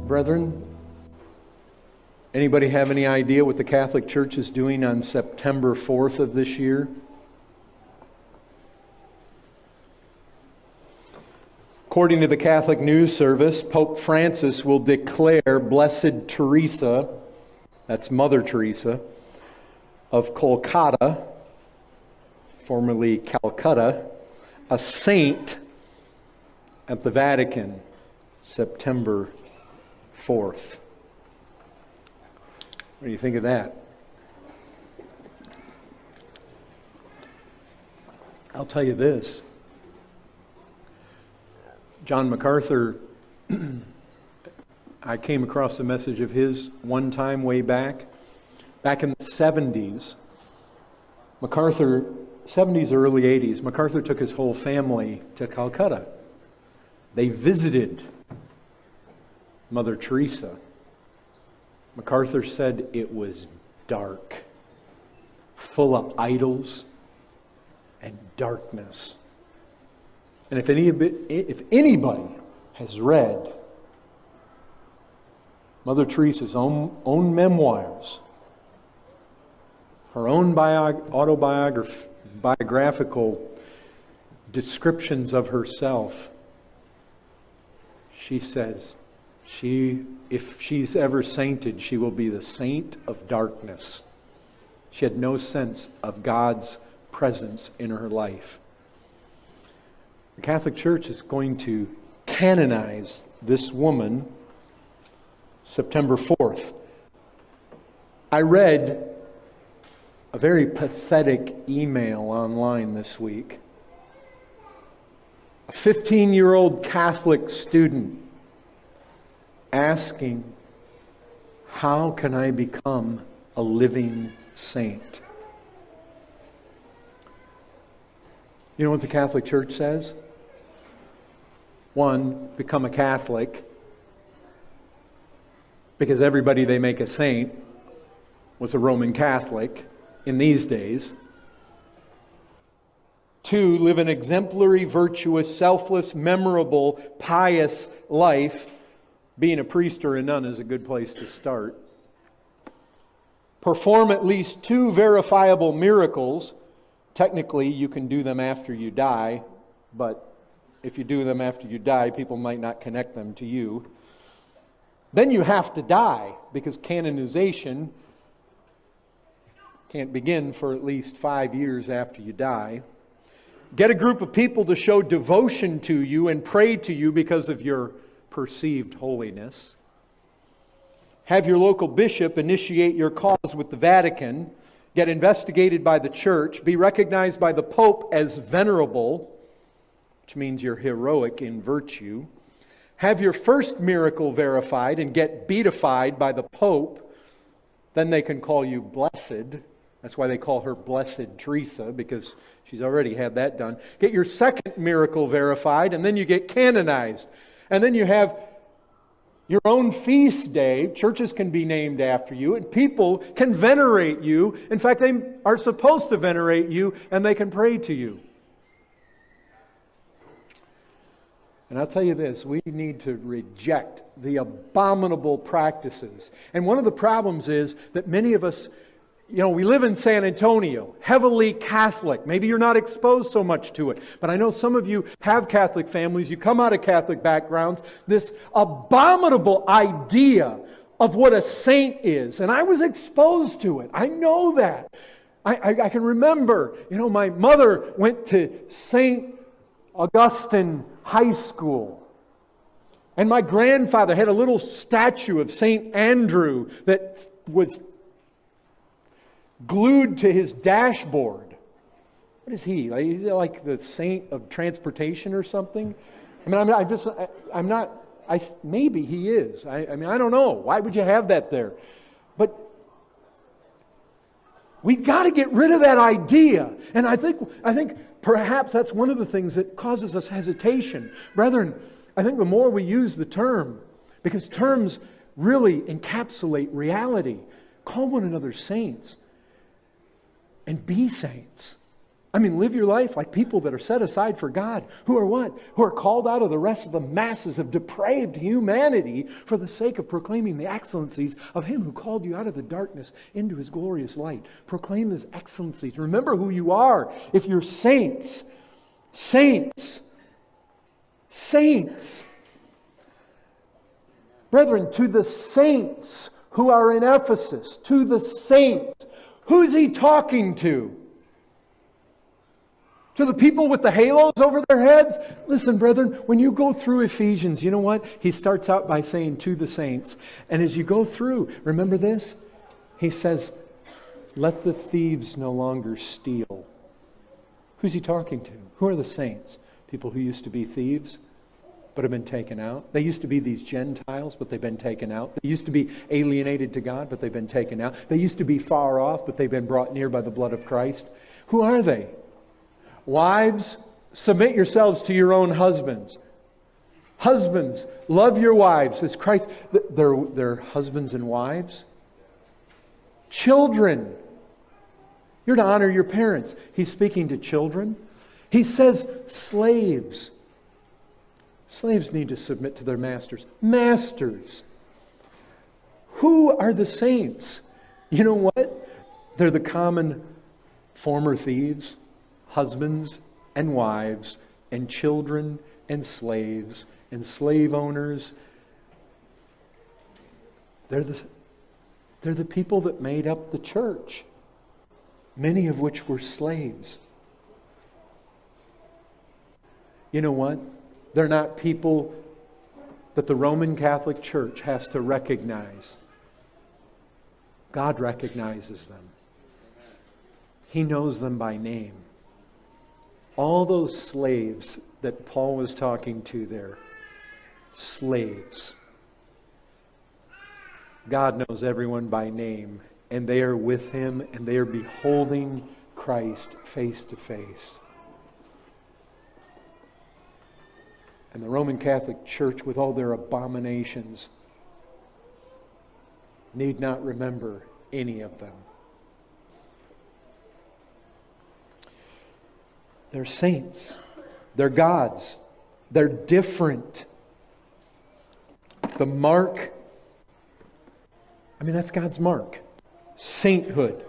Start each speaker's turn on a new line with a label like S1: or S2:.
S1: Brethren, anybody have any idea what the Catholic Church is doing on September 4th of this year? According to the Catholic News Service, Pope Francis will declare Blessed Teresa, that's Mother Teresa, of Kolkata, formerly Calcutta, a saint at the Vatican, September 4th. What do you think of that? I'll tell you this. John MacArthur, I came across a message of his one time way back in the 70s. MacArthur, 70s, early 80s, MacArthur took his whole family to Calcutta. They visited Mother Teresa. MacArthur said it was dark, full of idols and darkness. And if anybody has read Mother Teresa's own memoirs, her own biographical descriptions of herself, she says if she's ever sainted, she will be the saint of darkness. She had no sense of God's presence in her life. The Catholic Church is going to canonize this woman September 4th. I read a very pathetic email online this week. A 15-year-old Catholic student asking, how can I become a living saint? You know what the Catholic Church says? One, become a Catholic, because everybody they make a saint was a Roman Catholic in these days. Two, live an exemplary, virtuous, selfless, memorable, pious life. Being a priest or a nun is a good place to start. Perform at least 2 verifiable miracles. Technically, you can do them after you die, but if you do them after you die, people might not connect them to you. Then you have to die, because canonization can't begin for at least 5 years after you die. Get a group of people to show devotion to you and pray to you because of your perceived holiness. Have your local bishop initiate your cause with the Vatican. Get investigated by the Church. Be recognized by the Pope as venerable, which means you're heroic in virtue. Have your first miracle verified and get beatified by the Pope. Then they can call you blessed. That's why they call her Blessed Teresa, because she's already had that done. Get your second miracle verified, and then you get canonized. And then you have your own feast day. Churches can be named after you, and people can venerate you. In fact, they are supposed to venerate you, and they can pray to you. And I'll tell you this, we need to reject the abominable practices. And one of the problems is that many of us, we live in San Antonio, heavily Catholic. Maybe you're not exposed so much to it. But I know some of you have Catholic families. You come out of Catholic backgrounds. This abominable idea of what a saint is. And I was exposed to it. I know that. I can remember, my mother went to St. Augustine High School. And my grandfather had a little statue of St. Andrew that was glued to his dashboard. What is he? Is he like the saint of transportation or something? Maybe he is. I don't know. Why would you have that there? But we've got to get rid of that idea. And I think perhaps that's one of the things that causes us hesitation. Brethren, I think the more we use the term, because terms really encapsulate reality, call one another saints and be saints. I mean, live your life like people that are set aside for God, who are what? Who are called out of the rest of the masses of depraved humanity for the sake of proclaiming the excellencies of Him who called you out of the darkness into His glorious light. Proclaim His excellencies. Remember who you are. If you're saints, saints, saints. Brethren, to the saints who are in Ephesus, to the saints, who's He talking to? To the people with the halos over their heads? Listen, brethren, when you go through Ephesians, you know what? He starts out by saying to the saints. And as you go through, remember this? He says, let the thieves no longer steal. Who's He talking to? Who are the saints? People who used to be thieves, but have been taken out. They used to be these Gentiles, but they've been taken out. They used to be alienated to God, but they've been taken out. They used to be far off, but they've been brought near by the blood of Christ. Who are they? Wives, submit yourselves to your own husbands. Husbands, love your wives as Christ. They're husbands and wives. Children, you're to honor your parents. He's speaking to children. He says slaves. Slaves need to submit to their masters. Masters. Who are the saints? You know what? They're the common former thieves. Husbands and wives and children and slaves and slave owners. They're the people that made up the church, many of which were slaves. You know what? They're not people that the Roman Catholic Church has to recognize. God recognizes them. He knows them by name. All those slaves that Paul was talking to there, slaves. God knows everyone by name, and they are with Him, and they are beholding Christ face to face. And the Roman Catholic Church, with all their abominations, need not remember any of them. They're saints. They're gods. They're different. The mark, that's God's mark. Sainthood.